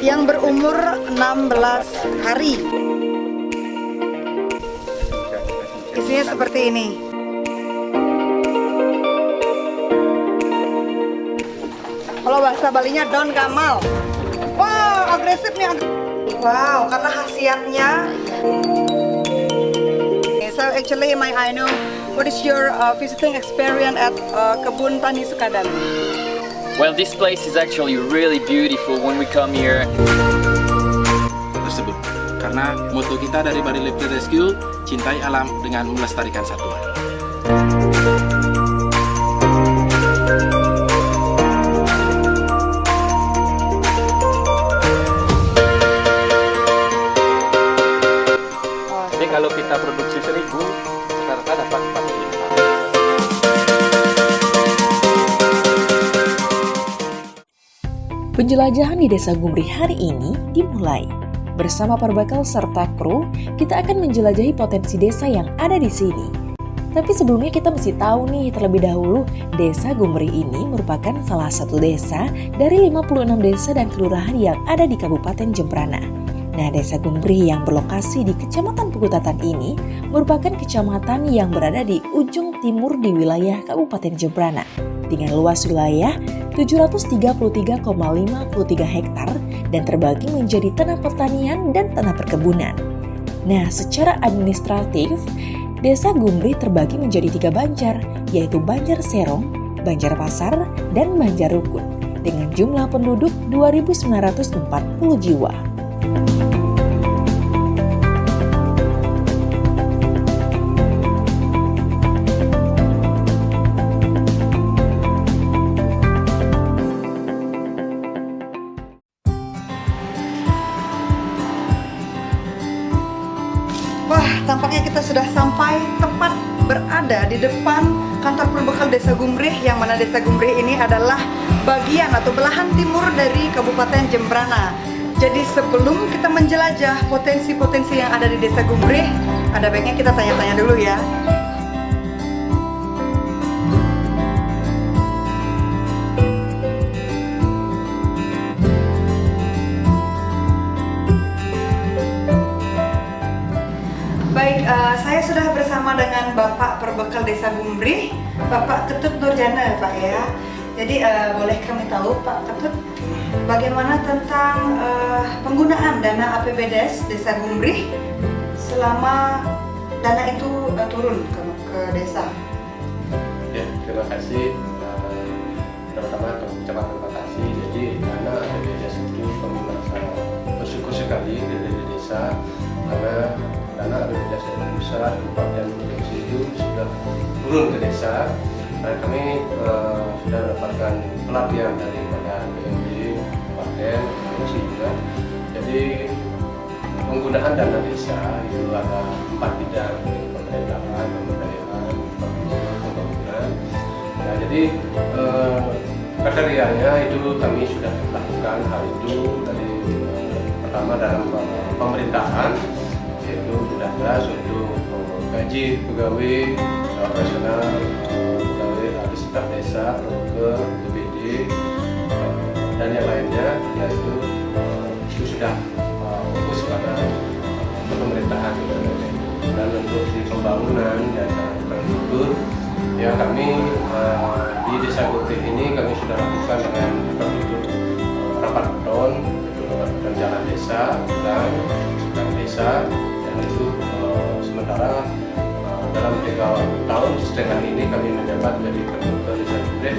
yang berumur 16 hari. Isinya seperti ini. Kalau bahasa Balinya Don Gamal. Wow, agresif nih. Wow, karena khasiatnya. So actually, I know what is your visiting experience at Kebun Tani Sukadana? Well, this place is actually really beautiful when we come here. Tersebut karena moto kita dari Bali Leopard Rescue, cintai alam dengan melestarikan satwa. Jadi kalau kita produksi 1000, rata-rata dapat 45. Penjelajahan di Desa Gumrih hari ini dimulai. Bersama Perbakal serta kru, kita akan menjelajahi potensi desa yang ada di sini. Tapi sebelumnya kita mesti tahu nih terlebih dahulu, Desa Gumrih ini merupakan salah satu desa dari 56 desa dan kelurahan yang ada di Kabupaten Jembrana. Nah, Desa Gumrih yang berlokasi di Kecamatan Pekutatan ini merupakan kecamatan yang berada di ujung timur di wilayah Kabupaten Jembrana dengan luas wilayah 733,53 hektar dan terbagi menjadi tanah pertanian dan tanah perkebunan. Nah, secara administratif, Desa Gumrih terbagi menjadi 3 banjar, yaitu Banjar Serong, Banjar Pasar, dan Banjar Rukun dengan jumlah penduduk 2.940 jiwa. Wah, tampaknya kita sudah sampai tepat berada di depan kantor Perbekal Desa Gumrih, yang mana Desa Gumrih ini adalah bagian atau belahan timur dari Kabupaten Jembrana. Jadi sebelum kita menjelajah potensi-potensi yang ada di Desa Gumrih, ada baiknya kita tanya-tanya dulu ya. Baik, saya sudah bersama dengan Bapak Perbekal Desa Gumrih, Bapak Ketut Nurjana, Pak ya. Jadi boleh kami tahu, Pak Ketut, bagaimana tentang penggunaan dana APBDes Desa Gumrih selama dana itu turun ke desa? Ya, terima kasih. Pertama ucapan terima kasih. Jadi dana APBDes itu kami merasa bersyukur sekali dari desa karena dana APBDes Indonesia tempat dan produksi itu sudah turun ke desa. Dan kami sudah mendapatkan pelatihan daripada BMD, Kabupaten, Provinsi juga. Jadi penggunaan dana desa itu ada 4 bidang: pemerintahan, pemberdayaan, pembangunan. Nah, jadi kriterianya itu kami sudah lakukan hal itu dari pertama dalam pemerintahan, yaitu sudah jelas untuk gaji pegawai operasional, pegawai staf desa, ke BPD, dan yang lainnya, yaitu itu sudah fokus pada pemerintahan. Dan untuk di pembangunan dan infrastruktur, ya kami di Desa Gumrih ini kami sudah lakukan dengan infrastruktur rapat beton, jalan desa dan desa, dan itu sementara dalam 3 tahun setengah ini kami menjabat jadi Perbekal Desa Gumrih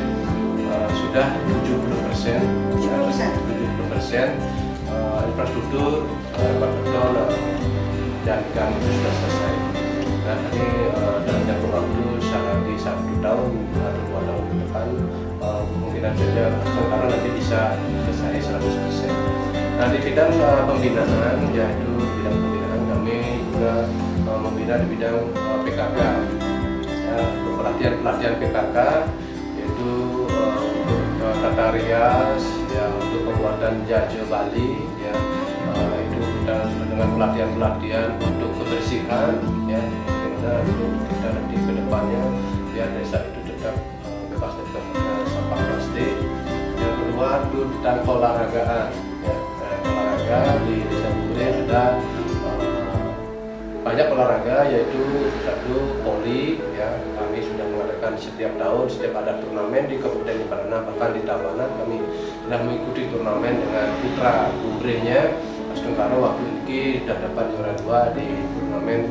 sudah 70%, 70% infrastruktur rapat beton dan gang itu sudah selesai. Dan ini dalam jangka waktu lagi 1 tahun atau 2 tahun ke depan kemungkinan saja sementara nanti bisa selesai 100%. Nah, di bidang pembinaan, yaitu bidang pembinaan kami juga membina di bidang PKK, ya, untuk pelatihan PKK, yaitu tata rias, ya, untuk pembuatan jaja Bali, ya, itu dengan pelatihan untuk kebersihan, ya, bagaimana untuk kita nanti ke depannya biar desa itu tetap bebas dari sampah plastik. Yang kedua itu tentang olahragaan, ya, olahraga di Desa Gumbrih ada banyak olahraga, yaitu satu voli ya, kami sudah mengadakan setiap tahun, setiap ada turnamen di Kabupaten Jemberana, bahkan di Tabanan kami sudah mengikuti turnamen dengan putra Gumbrihnya Mas Tungkaro. Waktu ini sudah dapat juara 2 di turnamen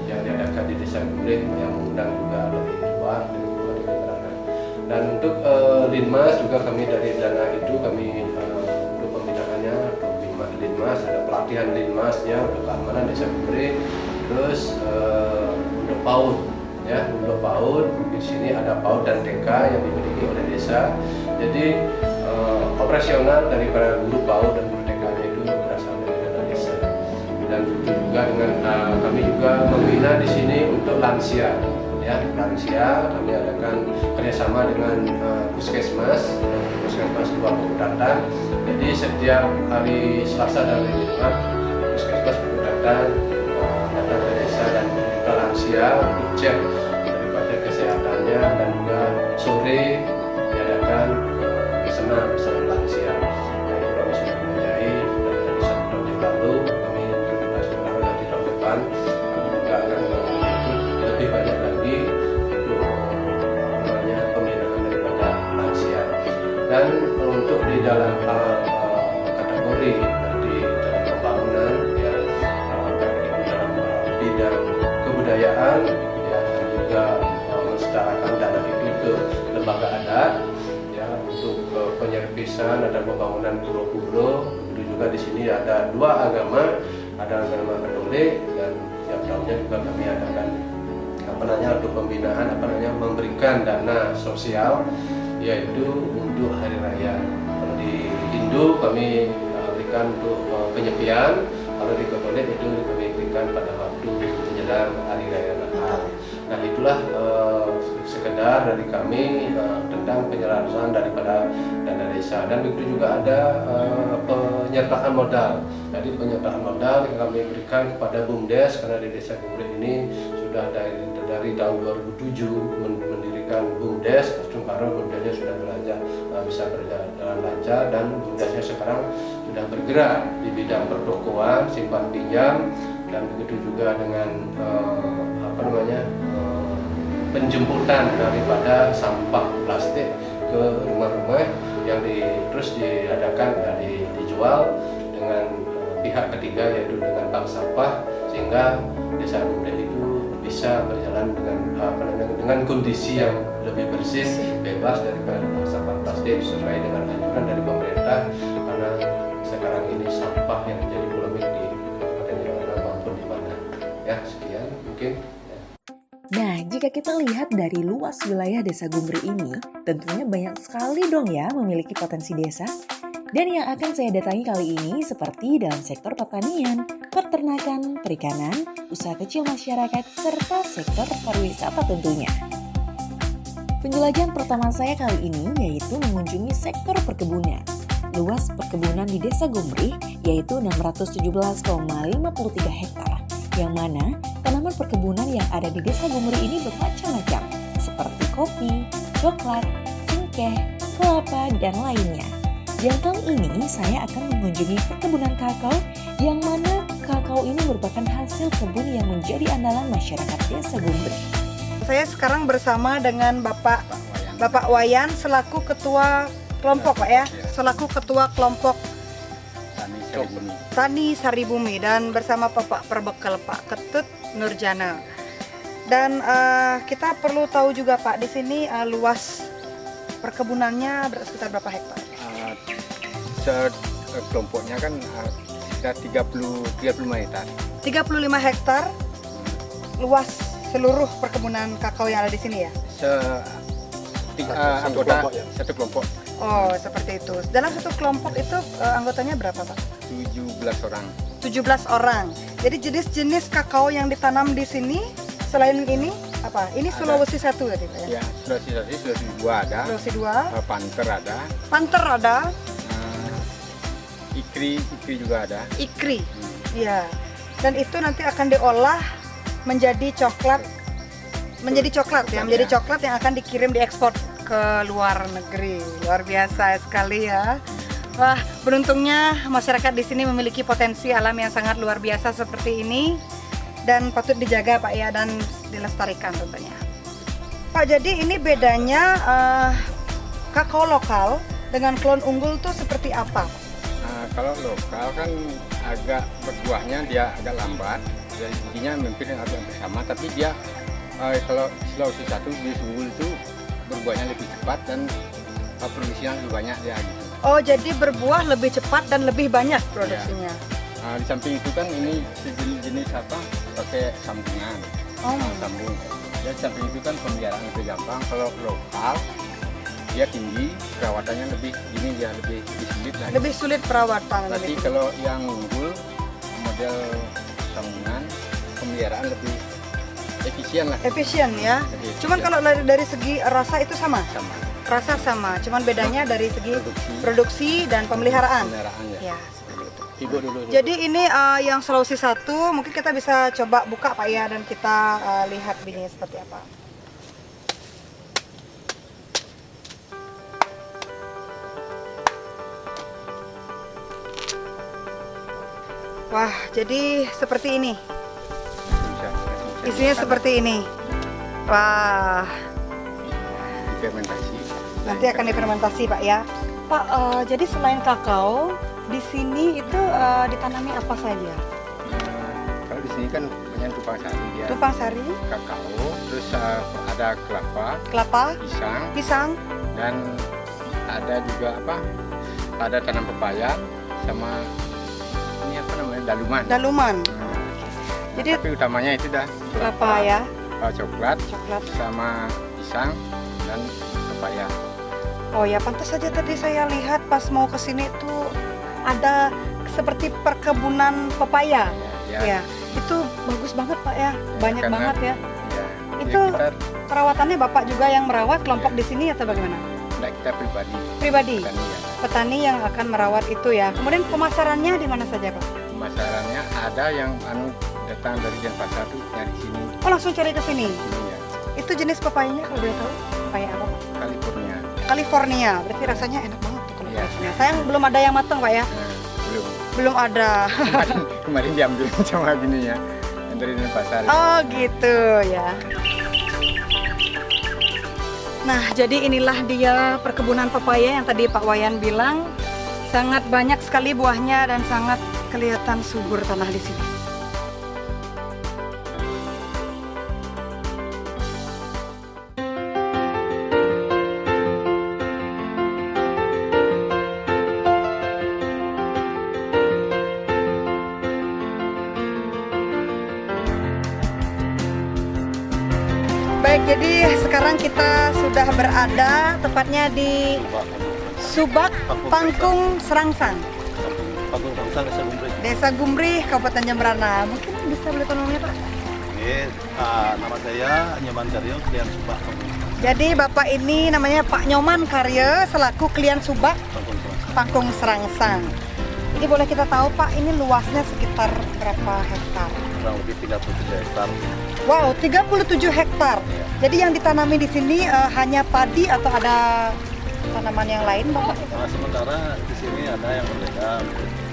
yang diadakan di Desa Gumbrih yang mengundang juga lebih luar di Kabupaten Jemberana. Dan untuk Linmas juga kami dari dana itu kami untuk pembinaannya Linmas, ada pelatihan Linmasnya untuk keamanan Desa Gumbrih. Terus untuk PAUD ya, untuk PAUD di sini ada PAUD dan TK yang dimiliki oleh desa. Jadi operasional dari para guru PAUD dan guru TK-nya itu berasal dari dana desa. Dan itu juga dengan kami juga membina di sini untuk lansia ya, lansia kami adakan kerjasama dengan puskesmas Dua Kebudatan. Jadi setiap hari Selasa dan hari Jumat puskesmas Kebudatan datang ke desa dan juga lansia untuk cek daripada kesehatannya, dan juga sore diadakan senam lansia. Nah, itu kami sudah menjadi dari 1 tahun yang lalu, kami juga sekarang nanti tahun depan kami juga akan mengikut lebih banyak lagi untuk pembinaan daripada lansia. Dan untuk di dalam kategori di dalam pembangunan ya, dalam bidang kebudayaan ya, dan juga mensetarakan dana itu ke lembaga adat ya, untuk penyerpisan dan pembangunan pulau-pulau. Itu juga di sini ada 2 agama, ada agama Katolik, dan tiap tahunnya juga kami adakan untuk pembinaan memberikan dana sosial, yaitu untuk hari raya. Kalau di Hindu kami berikan untuk penyepian, kalau di Katolik itu kami berikan pada waktu menjelang hari raya Natal. Nah, itulah sekedar dari kami tentang penyelarasan daripada dana desa. Dan begitu juga ada penyertaan modal. Jadi penyertaan modal yang kami berikan kepada BUMDes, karena di Desa Gumbrih ini sudah dari tahun 2007 mendirikan BUMDes. Tungkaro BUMDesnya sudah bisa berjalan lancar, dan BUMDesnya sekarang sudah bergerak di bidang pertokoan, simpan pinjam, dan begitu juga dengan penjemputan daripada sampah plastik ke rumah-rumah yang terus diadakan dijual dengan pihak ketiga, yaitu dengan bank sampah, sehingga Desa Gumbrih itu bisa berjalan dengan kondisi yang lebih bersih, bebas daripada sampah plastik, sesuai dengan anjuran dari pemerintah, karena sekarang ini sampah yang menjadi polemik di Kabupaten Jemberana maupun di mana. Ya, sekian mungkin. Nah, jika kita lihat dari luas wilayah Desa Gumbrih ini, tentunya banyak sekali dong ya memiliki potensi desa. Dan yang akan saya datangi kali ini seperti dalam sektor pertanian, peternakan, perikanan, usaha kecil masyarakat, serta sektor pariwisata tentunya. Penjelajahan pertama saya kali ini yaitu mengunjungi sektor perkebunan. Luas perkebunan di Desa Gumbrih yaitu 617,53 hektar, yang mana tanaman perkebunan yang ada di Desa Gumbrih ini bermacam-macam, seperti kopi, coklat, cengkeh, kelapa, dan lainnya. Dan kali ini saya akan mengunjungi perkebunan kakao, yang mana kakao ini merupakan hasil kebun yang menjadi andalan masyarakat Desa Gumbrih. Saya sekarang bersama dengan Bapak Wayan selaku ketua kelompok, Pak ya, selaku ketua kelompok Tani Saribumi, dan bersama Bapak Perbekal Pak Ketut Nurjana. Dan kita perlu tahu juga Pak, di sini luas perkebunannya sekitar berapa hektar? Kelompoknya kan sekitar 35 hektar. 35 hektar luas seluruh perkebunan kakao yang ada di sini ya? Satu kelompok. Oh, seperti itu. Dalam satu kelompok itu anggotanya berapa Pak? 17 orang. 17 orang. Jadi jenis-jenis kakao yang ditanam di sini selain ini apa? Ini Sulawesi 1 tadi Pak ya? Ya, Sulawesi 2 ada. Sulawesi 2. Panter ada. Panter ada. Ikri juga ada. Ikri. Iya. Dan itu nanti akan diolah menjadi coklat. Menjadi coklat ya, menjadi coklat yang akan dikirim diekspor ke luar negeri. Luar biasa sekali ya. Wah, beruntungnya masyarakat di sini memiliki potensi alam yang sangat luar biasa seperti ini dan patut dijaga Pak ya dan dilestarikan tentunya. Pak, jadi ini bedanya kakao lokal dengan klon unggul tuh seperti apa? Nah, kalau lokal kan agak berbuahnya dia agak lambat, jadi giginya mungkin agak sama, tapi dia kalau Sulawesi satu di unggul itu berbuahnya lebih cepat dan produksinya lebih banyak dia gitu. Oh, jadi berbuah lebih cepat dan lebih banyak produksinya. Nah, di samping itu kan ini jenis apa? Pakai sambungan. Oh. Sambung. Dan samping itu kan pemeliharaan lebih gampang. Kalau lokal dia tinggi, perawatannya lebih sulit lagi. Lebih sulit perawatan. Tapi kalau yang unggul model sambungan, pemeliharaan lebih efisien lah. Efisien ya. Cuman kalau dari segi rasa itu sama. Sama. Rasa sama, cuman bedanya dari segi produksi dan pemeliharaan. Pemeliharaannya. Ya, seperti itu. Ibu dulu. Jadi ini yang Sulawesi 1, mungkin kita bisa coba buka Pak ya dan kita lihat bininya seperti apa. Wah, jadi seperti ini. Isinya seperti ini. Wah, Fermentasi. nanti akan difermentasi Pak ya. Pak, jadi selain kakao, di sini itu ditanami apa saja? Kalau di sini kan banyak tupang sari dia. Tupang sari, Kakao, terus ada kelapa, pisang, pisang, dan ada juga apa? Ada tanam pepaya sama ini apa namanya daluman. daluman. Jadi Tapi utamanya itu dah kelapa ya, coklat coklat. sama pisang dan pepaya. Oh ya, pantas saja tadi saya lihat pas mau ke sini tuh ada seperti perkebunan pepaya. Ya, itu bagus banget Pak ya, banyak karena- banget ya. Ya, Itu kita, perawatannya Bapak juga yang merawat kelompok di sini atau bagaimana? kita pribadi. Pribadi, Petani ya. petani yang akan merawat itu ya. Kemudian pemasarannya di mana saja Pak? Pemasarannya ada yang datang dari Denpasar tuh nyari sini. Oh, langsung cari ke sini. Sini ya, Itu jenis pepayanya kalau boleh tahu? Pepaya apa Pak? California. California, berarti rasanya enak banget tuh kalau Iya. California. Sayang belum ada yang matang Pak ya? Nah, belum. Belum ada. Kemarin diambil sama gini ya, yang dari Denpasar. Oh gitu ya. Nah, jadi inilah dia perkebunan pepaya yang tadi Pak Wayan bilang. Sangat banyak sekali buahnya dan sangat kelihatan subur tanah di sini. Baik, jadi sekarang kita sudah berada tepatnya di Subak Pangkung Serangsang, Pangkung Serangsang, Desa Gumbrih. Desa Gumbrih, Kabupaten Jemberana. Mungkin bisa boleh tahu namanya Pak? Oke, nama saya Nyoman Karyo, Klian Subak, Jadi Bapak ini namanya Pak Nyoman Karyo selaku Klian Subak Pangkung Serangsang. Pangkung Serangsang. Jadi boleh kita tahu Pak, ini luasnya sekitar berapa hektar? Kurang lebih 37 hektar. Wow, 37 hektar. Jadi yang ditanami di sini hanya padi atau ada tanaman yang lain Bapak? Nah, sementara di sini ada yang berbeda,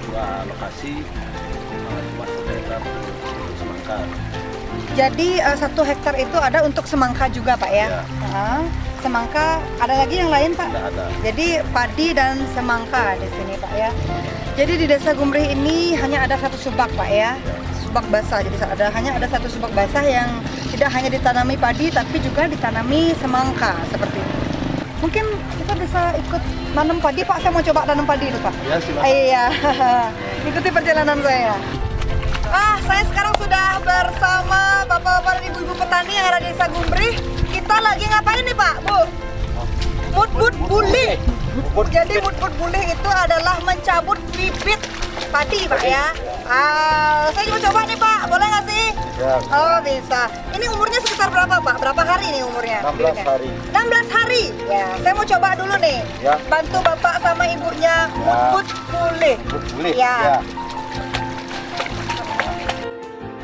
dua lokasi, cuma 1 hektar untuk semangka. Jadi 1 hektar itu ada untuk semangka juga Pak ya? Ya. Semangka, ada lagi yang lain Pak? Tidak ada. Jadi padi dan semangka di sini Pak ya. Jadi di Desa Gumbrih ini hanya ada 1 subak Pak ya, subak basah. Jadi hanya ada 1 subak basah yang tidak hanya ditanami padi tapi juga ditanami semangka seperti ini. Mungkin kita bisa ikut nanam padi Pak. Saya mau coba nanam padi itu Pak. Ya, silakan. Iya, ikuti perjalanan saya. Saya sekarang sudah bersama bapak-bapak dan ibu-ibu petani yang ada di Desa Gumbrih. Kita lagi ngapain nih Pak, Bu? Mut-mut bulih. Jadi mut-mut bulih itu adalah mencabut bibit padi Pak ya. Saya mau coba nih Pak, boleh nggak sih? Ya. Oh bisa. Ini umurnya sekitar berapa Pak? Berapa hari nih umurnya? 16 hari. 16 hari. Ya, saya mau coba dulu nih. Ya. Bantu bapak sama ibunya mut-mut bulih. Boleh. Ya.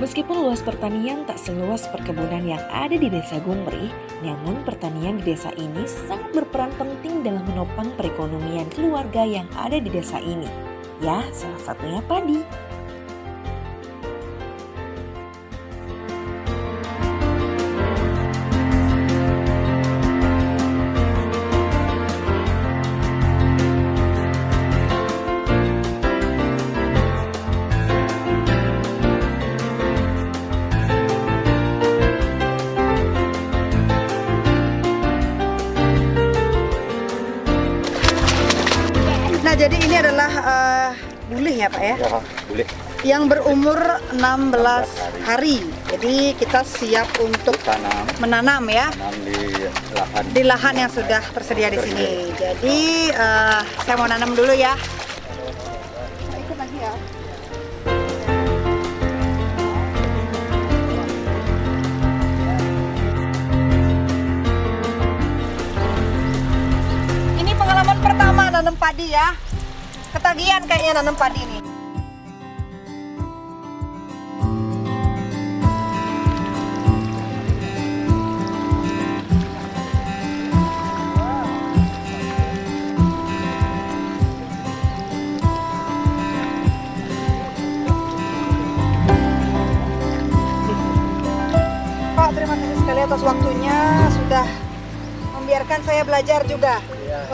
Meskipun luas pertanian tak seluas perkebunan yang ada di Desa Gumbrih, namun pertanian di desa ini sangat berperan penting dalam menopang perekonomian keluarga yang ada di desa ini. Ya, salah satunya padi. Nah, jadi ini adalah bulih ya Pak ya? Ya, boleh. Yang berumur 16 hari. Jadi kita siap untuk menanam ya di lahan yang sudah tersedia di sini. Jadi saya mau nanam dulu ya. Ikut lagi ya. Ini pengalaman pertama nanam padi ya. Ketagihan kayaknya nanam padi ini. Pak, terima kasih sekali atas waktunya, sudah membiarkan saya belajar juga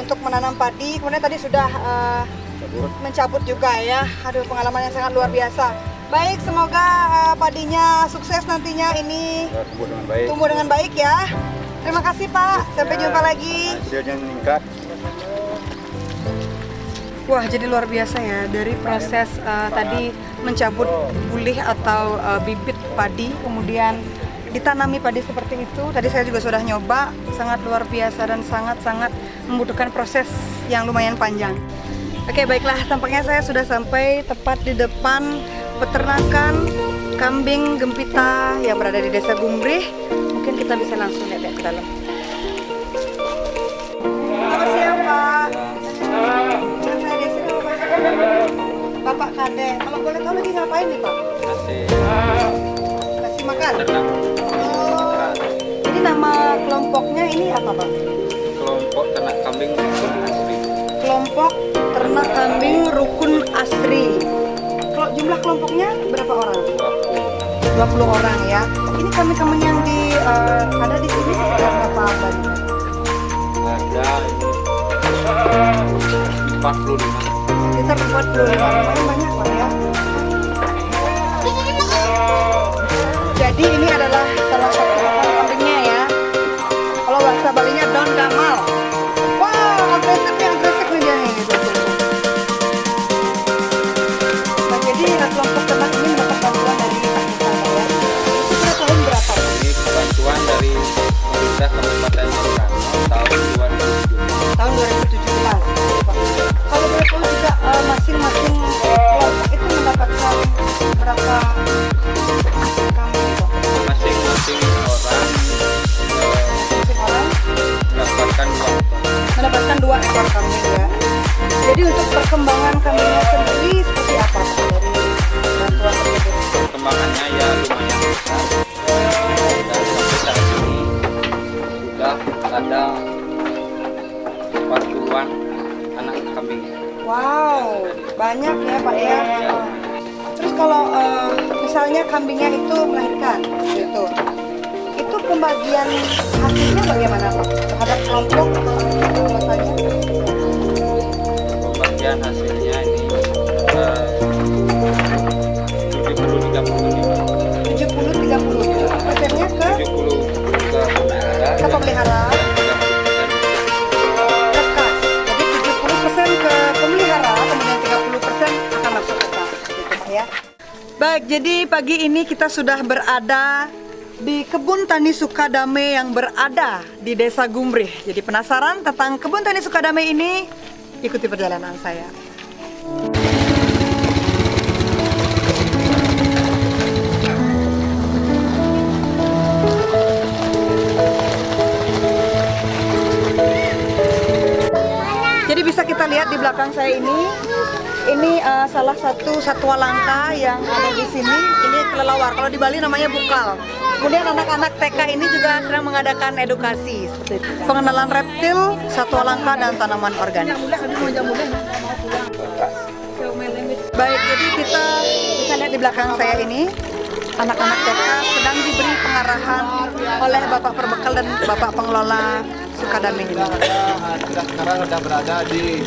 untuk menanam padi. Kemudian tadi sudah mencabut juga ya. Aduh, pengalaman yang sangat luar biasa. Baik, semoga padinya sukses nantinya ini tumbuh dengan baik ya. Terima kasih Pak, sampai jumpa lagi. Hasilnya meningkat. Wah, jadi luar biasa ya, dari proses tadi mencabut bulih atau bibit padi, kemudian ditanami padi seperti itu. Tadi saya juga sudah nyoba, sangat luar biasa dan sangat-sangat membutuhkan proses yang lumayan panjang. Oke, baiklah, tampaknya saya sudah sampai tepat di depan peternakan kambing gempita yang berada di Desa Gumbrih. Mungkin kita bisa langsung lihat ke dalam. Selamat siang Pak. Saya Desi, Bapak Kade. Kalau boleh tahu lagi ngapain nih Pak? Kasih makan. Oh, ini nama kelompoknya ini apa Pak? Kelompok ternak kambing asli. Kelompok ternak kambing rukun asri. Kalau jumlah kelompoknya berapa orang? 20 orang ya. Ini kambing-kambing yang ada di sini berapa banyak? Ada 45. Sekitar 45. Lumayan banyak Pak ya. Jadi ini adalah salah satu kambingnya ya. Kalau bahasa Balinya Don Gamal. Wow, agresif nih dia nih. Nah, jadi kelompok ternak ini mendapat bantuan dari pemerintah ya. Itu tahun berapa? Ini bantuan dari pemerintah Kabupaten Sukano tahun 2017. Tahun 2017. Kalau boleh tahu juga masing-masing kelompok itu mendapatkan berapa kambing Pak? Masing-masing orang Mendapatkan 2 ekor kambing ya. Jadi untuk perkembangan kambingnya sendiri seperti apa Pak, dari bantuan tersebut? Perkembangannya ya lumayan besar. Dan sampai saat ini sudah ada 40-an anak kambing. Wow, banyak ya Pak ya. Terus kalau misalnya kambingnya itu melahirkan gitu, itu pembagian hasilnya bagaimana Pak? Terhadap kelompok atau apa saja? Pembagian hasilnya ini 70-30. 70-30. Persennya ke 70 ke pemelihara. Kekas. Jadi 70% ke pemelihara, kemudian 30% akan masuk ke kas, gitu Pak ya. Baik, jadi pagi ini kita sudah berada di Kebun Tani Sukadame yang berada di Desa Gumbrih. Jadi penasaran tentang Kebun Tani Sukadame ini? Ikuti perjalanan saya. Jadi bisa kita lihat di belakang saya ini Ini salah satu satwa langka yang ada di sini. Ini kelelawar. Kalau di Bali namanya bukal. Kemudian anak-anak TK ini juga sedang mengadakan edukasi seperti itu. Pengenalan reptil, satwa langka dan tanaman organik. Baik, jadi kita bisa lihat di belakang saya ini anak-anak TK sedang diberi pengarahan oleh Bapak Perbekal dan Bapak Pengelola Sukadame ini. Sekarang sudah berada di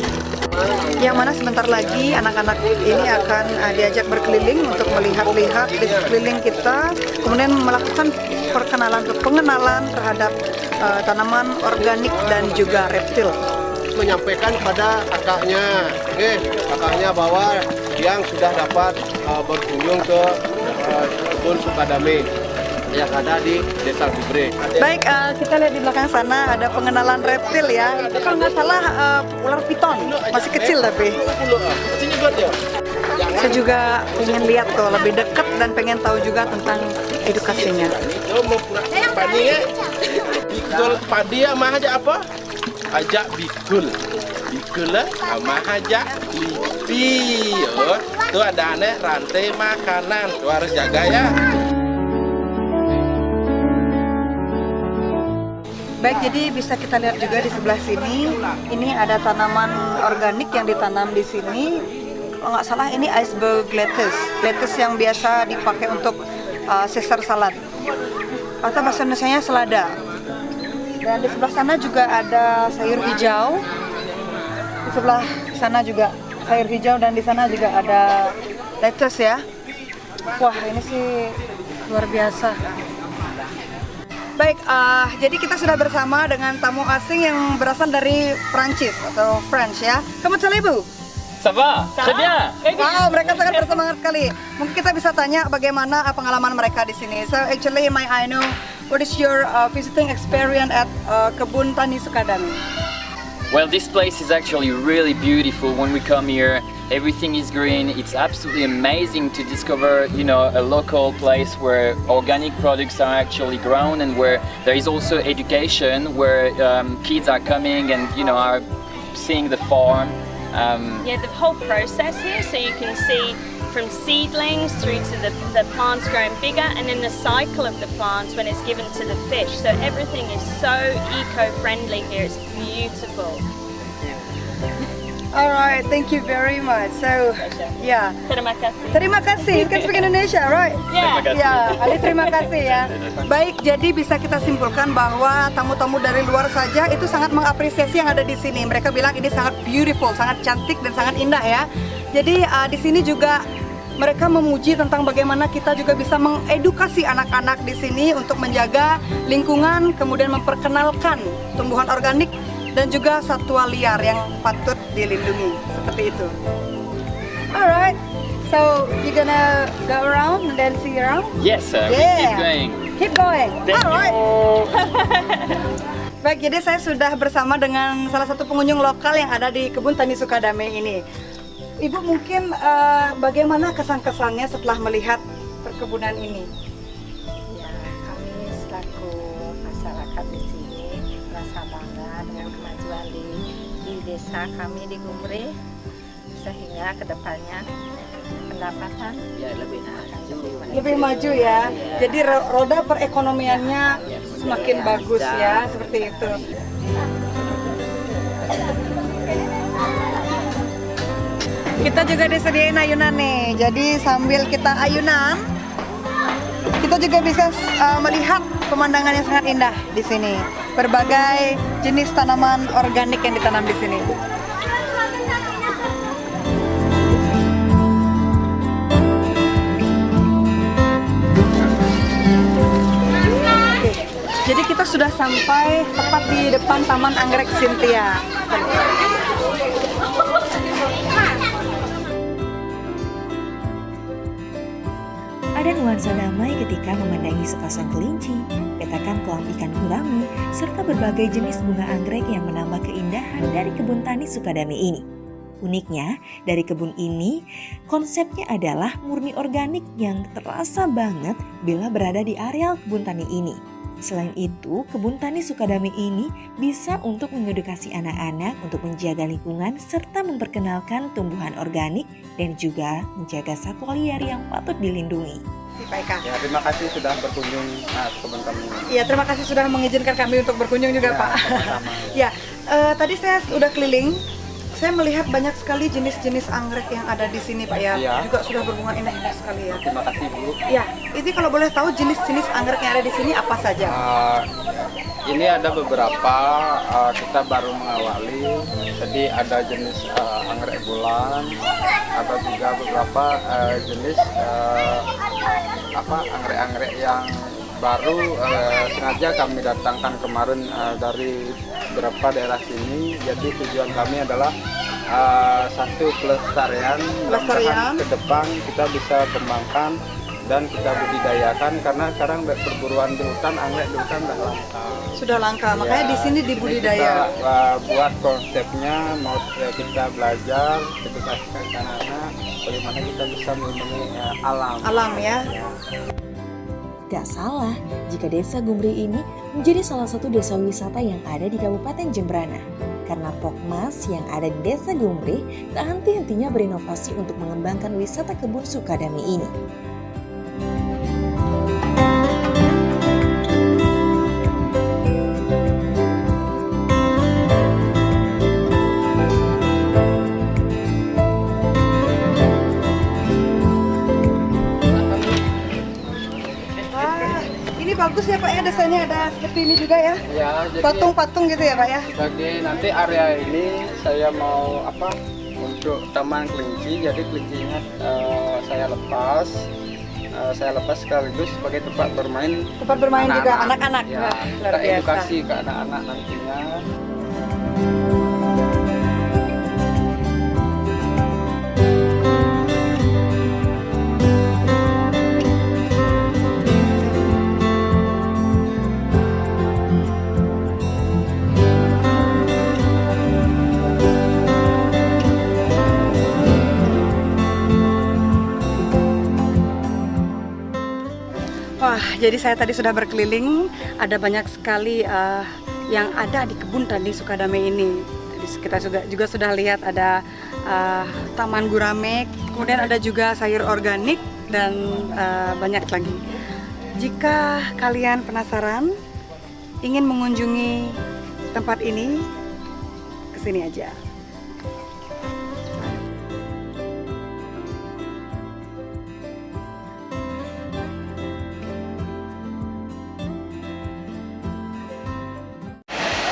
Yang mana sebentar lagi anak-anak ini akan diajak berkeliling untuk melihat-lihat di sekeliling kita, kemudian melakukan pengenalan terhadap tanaman organik dan juga reptil. menyampaikan pada kakaknya, kakaknya bahwa yang sudah dapat berkunjung ke kebun Sukadame yang ada di Desa Gumbrih. Baik, kita lihat di belakang sana ada pengenalan reptil ya. Itu kalau nggak salah ular piton, masih kecil tapi. Saya juga ingin lihat tuh lebih dekat dan pengen tahu juga tentang edukasinya. Bikul padi sama aja apa? Ajak bikul. Bikul sama aja lipi. Oh, tuh ada aneh rantai makanan. Tuh harus jaga ya. Baik, jadi bisa kita lihat juga di sebelah sini. Ini ada tanaman organik yang ditanam di sini. Kalau nggak salah ini iceberg lettuce. Lettuce yang biasa dipakai untuk Caesar salad. Atau bahasa Indonesianya selada. Dan di sebelah sana juga ada sayur hijau. Di sebelah sana juga sayur hijau dan di sana juga ada lettuce ya. Wah, ini sih luar biasa. Baik, jadi kita sudah bersama dengan tamu asing yang berasal dari Prancis atau French ya. Kamu Ibu? Ça va? Très bien. Wow, mereka sangat bersemangat sekali. Mungkin kita bisa tanya bagaimana pengalaman mereka di sini. So actually, I know what is your visiting experience at Kebun Tani Sukadame? Well, this place is actually really beautiful. When we come here, everything is green. It's absolutely amazing to discover, a local place where organic products are actually grown and where there is also education, where kids are coming and, are seeing the farm. Yeah, the whole process here, so you can see from seedlings through to the plants growing bigger, and then the cycle of the plants when it's given to the fish. So everything is so eco-friendly here. It's beautiful. Alright, thank you very much. So, yeah. Terima kasih. Terima kasih. You can speak Indonesia, right? Yeah. Ya, Ali terima kasih ya. Baik, jadi bisa kita simpulkan bahwa tamu-tamu dari luar saja itu sangat mengapresiasi yang ada di sini. Mereka bilang ini sangat beautiful, sangat cantik dan sangat indah ya. Jadi di sini juga mereka memuji tentang bagaimana kita juga bisa mengedukasi anak-anak di sini untuk menjaga lingkungan, kemudian memperkenalkan tumbuhan organik dan juga satwa liar yang patut dilindungi, seperti itu. Alright, so you gonna go around and then see around? Yes, we keep going. Keep going. Thank Alright. you. Baik, jadi saya sudah bersama dengan salah satu pengunjung lokal yang ada di Kebun Tani Sukadame ini. Ibu mungkin bagaimana kesan-kesannya setelah melihat perkebunan ini? Ya, kami selaku masyarakat di sini merasa bangga dengan kemajuan di desa kami di Gumbrih, sehingga kedepannya pendapatan Lebih maju ya. Jadi roda perekonomiannya semakin bagus ya, seperti itu. Kita juga disediain ayunan nih. Jadi sambil kita ayunan, kita juga bisa melihat pemandangan yang sangat indah di sini. Berbagai jenis tanaman organik yang ditanam di sini. Oke, jadi kita sudah sampai tepat di depan Taman Anggrek Cynthia. Ada nuansa damai ketika memandangi sepasang kelinci, petakan kolam ikan gurami, serta berbagai jenis bunga anggrek yang menambah keindahan dari kebun tani Sukadame ini. Uniknya, dari kebun ini, konsepnya adalah murni organik yang terasa banget bila berada di areal kebun tani ini. Selain itu, kebun tani Sukadame ini bisa untuk mengedukasi anak-anak untuk menjaga lingkungan serta memperkenalkan tumbuhan organik dan juga menjaga satwa liar yang patut dilindungi. Pak Eka. Ya, terima kasih sudah berkunjung ke kebun kami. Iya, terima kasih sudah mengizinkan kami untuk berkunjung juga, Ya, Pak. sama-sama, Ya, tadi saya udah keliling. Saya melihat banyak sekali jenis-jenis anggrek yang ada di sini, Pak ya. Iya. Juga sudah berbunga indah-indah sekali ya. Terima kasih Bu. Ya, ini kalau boleh tahu jenis-jenis anggrek yang ada di sini apa saja? Ini ada beberapa, kita baru mengawali. Jadi ada jenis anggrek bulan, ada juga beberapa jenis anggrek-anggrek yang baru sengaja kami datangkan kemarin dari beberapa daerah sini. Jadi tujuan kami adalah satu pelestarian. Ke depan kita bisa kembangkan dan kita budidayakan, karena sekarang perburuan di hutan, anggrek di hutan sudah langka. Sudah langka, makanya di sini dibudidaya. Kita buat konsepnya, mau kita belajar, edukasikan anak-anak bagaimana kita bisa melindungi alam. Alam ya. Gak salah jika Desa Gumri ini menjadi salah satu desa wisata yang ada di Kabupaten Jembrana. Karena Pokmas yang ada di Desa Gumri tak henti-hentinya berinovasi untuk mengembangkan wisata kebun Sukadame ini. Bagus ya Pak ya, desainnya ada seperti ini juga ya. Ya, jadi patung-patung gitu ya Pak ya. Jadi nanti area ini saya mau untuk taman kelinci, jadi kelincinya saya lepas sekaligus sebagai tempat bermain. Tempat bermain juga anak-anak. Ya, kita edukasi ke anak-anak nantinya. Wah, jadi saya tadi sudah berkeliling, ada banyak sekali yang ada di kebun tani Sukadame ini. Jadi kita juga sudah lihat ada taman gurame, kemudian ada juga sayur organik dan banyak lagi. Jika kalian penasaran, ingin mengunjungi tempat ini, kesini aja.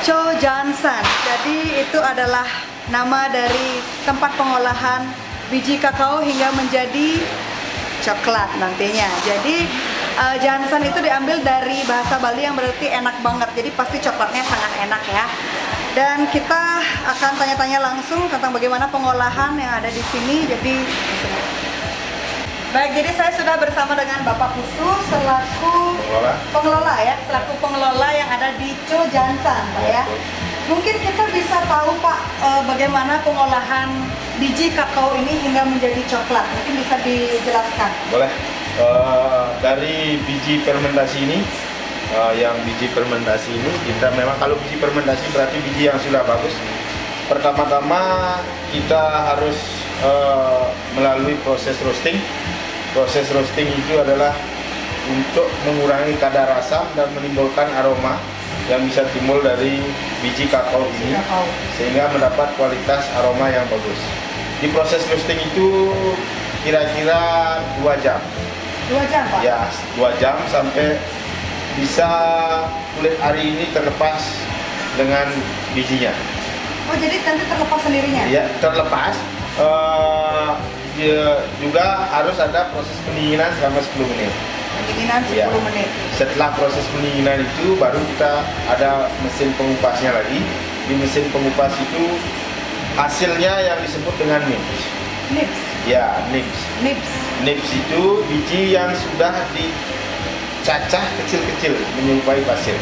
Cho Jansan. Jadi itu adalah nama dari tempat pengolahan biji kakao hingga menjadi coklat nantinya. Jadi Jansan itu diambil dari bahasa Bali yang berarti enak banget. Jadi pasti coklatnya sangat enak ya. Dan kita akan tanya-tanya langsung tentang bagaimana pengolahan yang ada di sini. Jadi baik, jadi saya sudah bersama dengan Bapak Putu selaku pengelola ya, selaku pengelola yang ada di Cho Jansan, Pak ya. Mungkin kita bisa tahu Pak bagaimana pengolahan biji kakao ini hingga menjadi coklat. Mungkin bisa dijelaskan. Boleh. Dari biji fermentasi ini, kita memang kalau biji fermentasi berarti biji yang sudah bagus. Pertama-tama kita harus melalui proses roasting. Proses roasting itu adalah untuk mengurangi kadar asam dan menimbulkan aroma yang bisa timbul dari biji kakao ini, sehingga mendapat kualitas aroma yang bagus. Di proses roasting itu kira-kira 2 jam. 2 jam Pak? Ya, 2 jam sampai bisa kulit ari ini terlepas dengan bijinya. Oh, jadi nanti terlepas sendirinya? Ya, terlepas. Juga harus ada proses pendinginan selama 10 menit. Pendinginan 10 menit. Setelah proses pendinginan itu baru kita ada mesin pengupasnya lagi. Di mesin pengupas itu hasilnya yang disebut dengan nips. Nips? Ya, nips. Nips. Nips itu biji yang sudah dicacah kecil-kecil menyerupai pasir.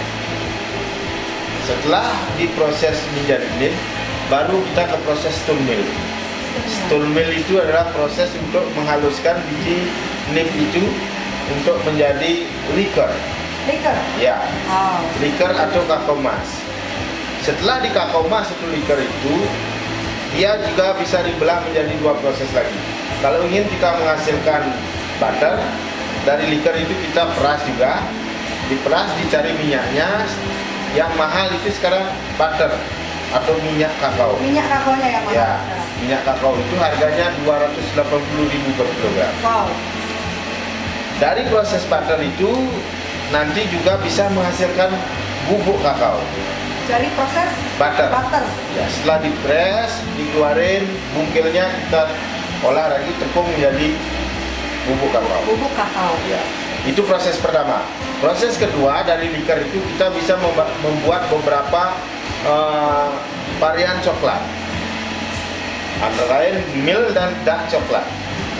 Setelah diproses menjadi nip, baru kita ke proses stone mill. Stone mill itu adalah proses untuk menghaluskan biji nip itu untuk menjadi liquor. Liker? Ya, Oh. liker atau kakao emas. Setelah di kakao emas itu liker itu, dia juga bisa dibelah menjadi 2 proses lagi. Kalau ingin kita menghasilkan butter, dari liker itu kita peras juga. Diperas, dicari minyaknya. Yang mahal itu sekarang butter atau minyak kakao. Minyak kakaonya yang mahal Ya, sekarang. minyak kakao itu harganya 280.000 per kilogram. Wow. Dari proses butter itu nanti juga bisa menghasilkan bubuk kakao. Dari proses Butter. butter. Ya, setelah dipres, dikeluarin bungkilnya, kita olah lagi tepung menjadi bubuk kakao. Bubuk kakao. Ya, itu proses pertama. Proses kedua dari liker itu kita bisa membuat beberapa varian coklat. Antara lain milk dan dark coklat.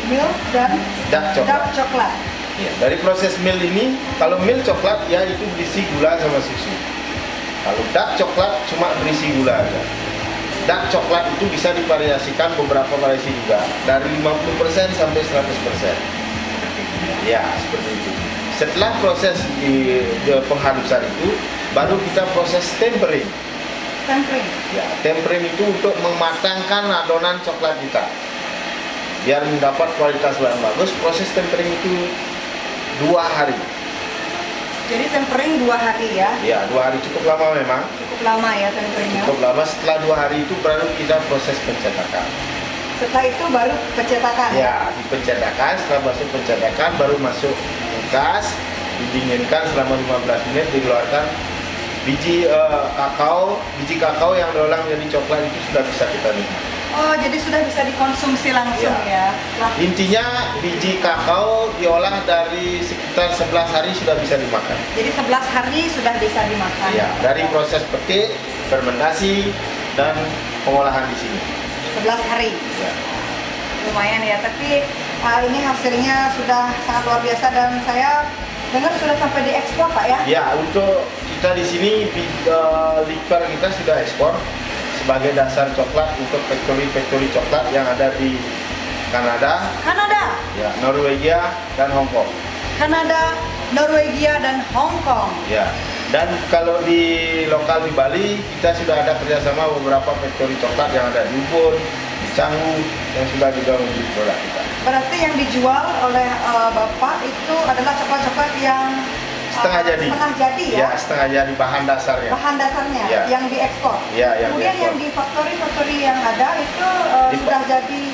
Milk dan Dark coklat. dark coklat. Ya, dari proses milk ini, kalau milk coklat ya itu berisi gula sama susu. Kalau dark coklat cuma berisi gula aja. Dark coklat itu bisa divariasikan beberapa variasi juga, dari 50% sampai 100%. Ya, seperti itu. Setelah proses di penghalusan itu, baru kita proses tempering. Tempering. Ya, tempering itu untuk mematangkan adonan coklat kita. Biar mendapat kualitas yang bagus, proses tempering itu 2 hari. Jadi tempering 2 hari ya. Ya, 2 hari cukup lama memang. Cukup lama ya temperingnya. Cukup lama. Setelah 2 hari itu baru kita proses pencetakan. Setelah itu baru pencetakan. Ya, dipencetakan. Setelah masuk pencetakan baru masuk kulkas, didinginkan selama 15 menit, dikeluarkan biji kakao yang diolah menjadi coklat itu sudah bisa kita nikmati. Oh, jadi sudah bisa dikonsumsi langsung ya. Intinya biji kakao diolah dari sekitar 11 hari sudah bisa dimakan. Jadi 11 hari sudah bisa dimakan. Ya, dari proses petik, fermentasi, dan pengolahan di sini. 11 hari. Ya. Lumayan ya, tapi ini hasilnya sudah sangat luar biasa dan saya dengar sudah sampai diekspor Pak ya? Ya, untuk kita di sini liker kita sudah ekspor sebagai dasar coklat untuk factory coklat yang ada di Kanada, ya, Norwegia, dan Hong Kong. Kanada, Norwegia, dan Hong Kong. Ya, dan kalau di lokal di Bali kita sudah ada kerjasama beberapa factory coklat yang ada di Ubud, di Canggu, yang sudah juga membeli produk kita. Berarti yang dijual oleh Bapak itu adalah coklat-coklat yang Setengah jadi. Setengah jadi ya? Ya, setengah jadi bahan dasarnya. Bahan dasarnya Ya. yang diekspor. Ya, yang Kemudian diekspor. yang di factory yang ada itu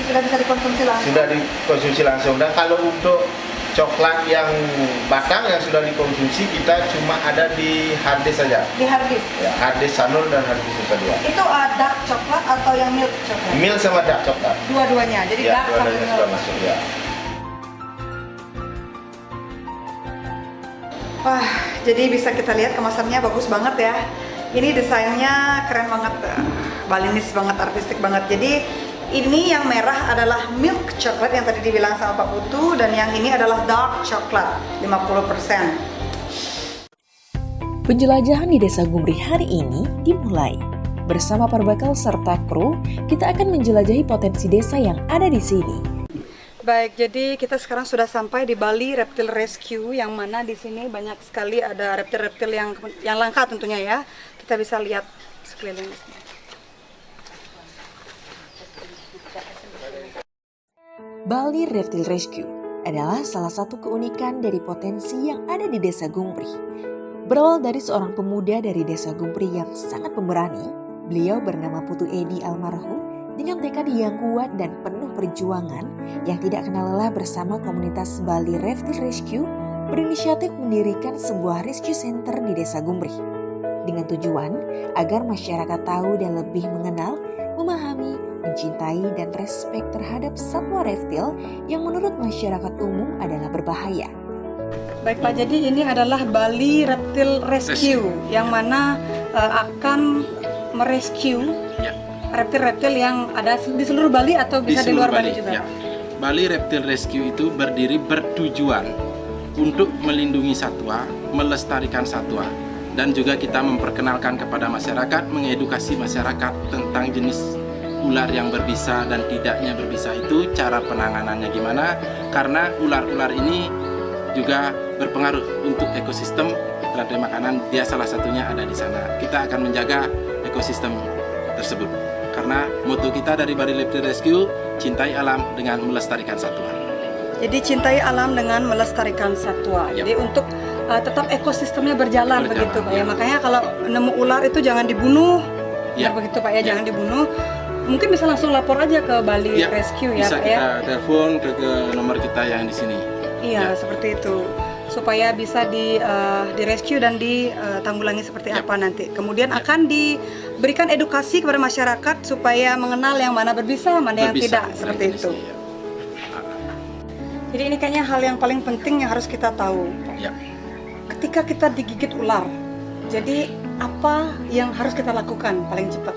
sudah bisa dikonsumsi langsung. Sudah dikonsumsi langsung. Dan kalau untuk coklat yang batang yang sudah dikonsumsi kita cuma ada di harddisk saja. Di harddisk. Ya, harddisk Sanur dan harddisk Nusa Dua. Itu dark coklat atau yang milk coklat? Milk sama dark coklat. Dua-duanya. Jadi Ya, dark sama dua-duanya milk. sudah masuk ya. Wah, jadi bisa kita lihat kemasannya bagus banget ya. Ini desainnya keren banget, Balinis banget, artistik banget. Jadi ini yang merah adalah milk coklat yang tadi dibilang sama Pak Putu, dan yang ini adalah dark coklat 50%. Penjelajahan di Desa Gumri hari ini dimulai. Bersama Perbakal serta kru, kita akan menjelajahi potensi desa yang ada di sini. Baik, jadi kita sekarang sudah sampai di Bali Reptile Rescue, yang mana di sini banyak sekali ada reptil-reptil yang langka tentunya ya. Kita bisa lihat sekeliling di sini. Bali Reptile Rescue adalah salah satu keunikan dari potensi yang ada di Desa Gumri. Berawal dari seorang pemuda dari Desa Gumri yang sangat pemberani, beliau bernama Putu Edi almarhum dengan tekad yang kuat dan penuh perjuangan yang tidak kenal lelah bersama komunitas Bali Reptile Rescue berinisiatif mendirikan sebuah rescue center di Desa Gumri dengan tujuan agar masyarakat tahu dan lebih mengenal, memahami, mencintai dan respek terhadap satwa reptil yang menurut masyarakat umum adalah berbahaya. Baik Pak, jadi ini adalah Bali Reptile Rescue yang mana akan merescue reptil-reptil yang ada di seluruh Bali atau bisa di luar Bali juga? Ya. Bali Reptile Rescue itu berdiri bertujuan untuk melindungi satwa, melestarikan satwa, dan juga kita memperkenalkan kepada masyarakat, mengedukasi masyarakat tentang jenis ular yang berbisa dan tidaknya berbisa itu, cara penanganannya gimana, karena ular-ular ini juga berpengaruh untuk ekosistem rantai makanan, dia salah satunya ada di sana. Kita akan menjaga ekosistem tersebut. Karena moto kita dari Bali Reptile Rescue, cintai alam dengan melestarikan satwa. Jadi cintai alam dengan melestarikan satwa. Jadi untuk tetap ekosistemnya berjalan begitu Pak ya. Makanya kalau nemu ular itu jangan dibunuh. Ya begitu Pak ya, jangan dibunuh. Mungkin bisa langsung lapor aja ke Bali Rescue ya Pak ya. Bisa kita telepon ke nomor kita yang di sini. Iya, seperti itu. Supaya bisa di rescue dan ditanggulangi seperti apa nanti. Kemudian akan diberikan edukasi kepada masyarakat supaya mengenal yang mana berbisa, mana yang tidak, seperti itu. Jadi ini kayaknya hal yang paling penting yang harus kita tahu. Ketika kita digigit ular, jadi apa yang harus kita lakukan paling cepat?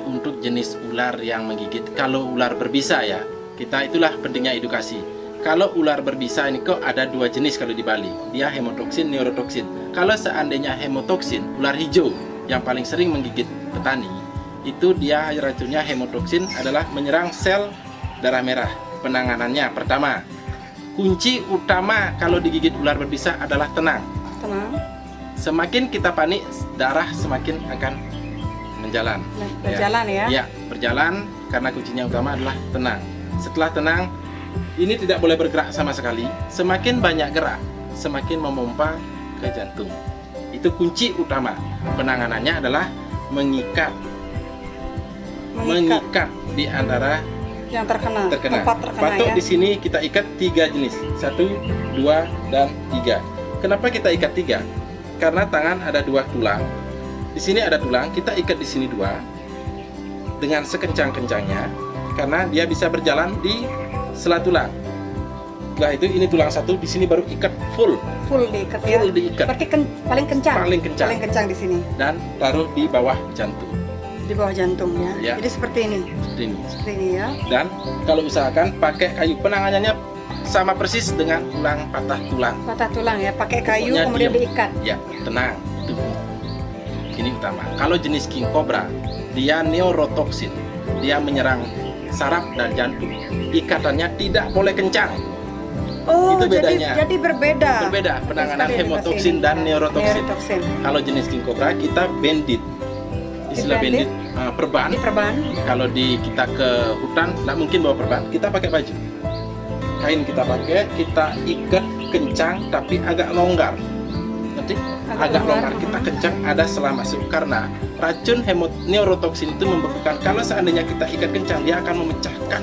Untuk jenis ular yang menggigit, kalau ular berbisa ya, itulah pentingnya edukasi. Kalau ular berbisa ini kok ada 2 jenis kalau di Bali, dia hemotoksin, neurotoksin. Kalau seandainya hemotoksin, ular hijau yang paling sering menggigit petani, itu dia racunnya hemotoksin adalah menyerang sel darah merah. Penanganannya pertama, kunci utama kalau digigit ular berbisa adalah tenang. Semakin kita panik, darah semakin akan menjalan. Berjalan ya? Berjalan karena kuncinya utama adalah tenang. Setelah tenang, ini tidak boleh bergerak sama sekali. Semakin banyak gerak, semakin memompa ke jantung. Itu kunci utama. Penanganannya adalah mengikat di antara yang terkena. Tempat terkena batuk di sini kita ikat 3 jenis, 1, 2, dan 3. Kenapa kita ikat 3? Karena tangan ada 2 tulang. Di sini ada tulang, kita ikat di sini 2 dengan sekencang-kencangnya, karena dia bisa berjalan di sela tulang. Setelah itu ini tulang 1, di sini baru ikat full diikat. Berarti paling kencang di sini. Dan taruh di bawah jantung. Di bawah jantung ya. Jadi seperti ini ya. Dan kalau usahakan pakai kayu, penanganannya sama persis dengan patah tulang ya, pakai kayu kemudian diikat. Ya, tenang. Ini utama. Kalau jenis king cobra, dia neurotoksin, dia menyerang saraf dan jantung. Ikatannya tidak boleh kencang. Itu bedanya. Jadi berbeda penanganan hemotoksin dan neurotoksin. Kalau jenis king cobra kita bandit. Istilah bandit perban. Kalau kita ke hutan nggak mungkin bawa perban, kita pakai baju kain, kita pakai, kita ikat kencang tapi agak longgar. Nanti agak longgar, kita kencang, ada selah masuk, karena racun neurotoksin itu membekukan. Kalau seandainya kita ikat kencang, dia akan memecahkan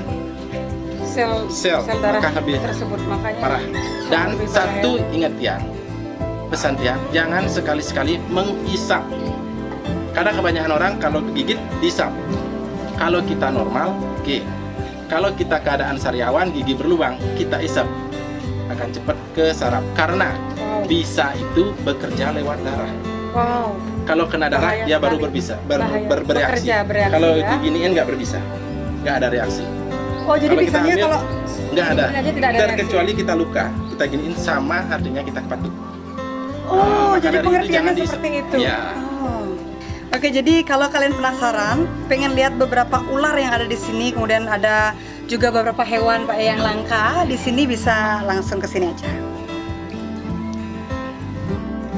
sel darah tersebut, makanya parah. Dan satu ingat pesan jangan sekali-sekali mengisap. Karena kebanyakan orang kalau digigit disap. Kalau kita normal, kalau kita keadaan sariawan, gigi berlubang, kita isap, akan cepat ke saraf. Karena bisa itu bekerja lewat darah. Kalau kena darah, dia baru bereaksi. Kalau diginiin nggak berbisa, nggak ada reaksi. Jadi bisanya kalau nggak ada. Kecuali kita luka, kita giniin sama artinya kita kepatuk. Jadi pengertiannya seperti itu. Oke, jadi kalau kalian penasaran, pengen lihat beberapa ular yang ada di sini, kemudian ada juga beberapa hewan Pak yang langka di sini, bisa langsung ke sini aja.